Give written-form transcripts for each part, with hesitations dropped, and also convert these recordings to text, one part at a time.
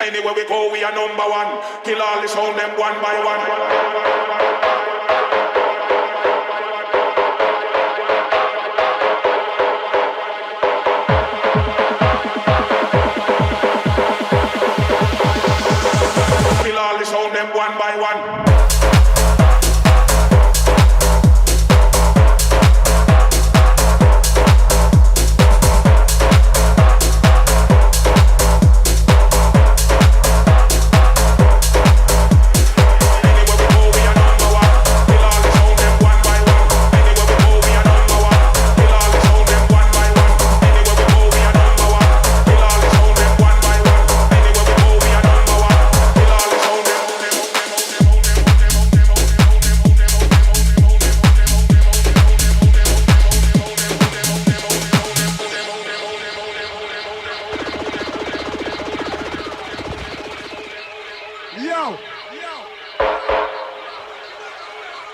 Anywhere we go, we are number one. Kill all the sound them one by one. Kill all the sound them one by one.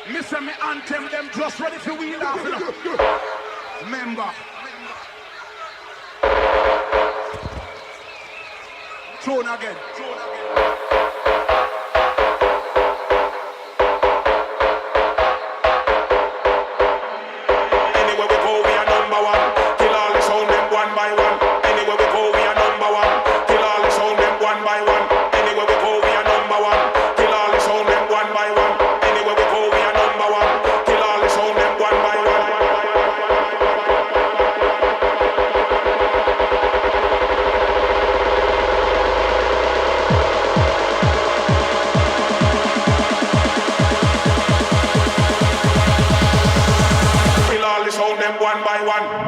Listen me anthem, them just ready for wheel off. Remember. Tune again. Anywhere we go, we are number one. Kill all the sound them one by one. Anywhere we go, we are number one. Kill all the sound them one by one. Anywhere we go, we are number one. Kill all the sound them one by one. Anywhere we go, we are number one. Kill all the sound them one by one. Kill all the sound them one by one.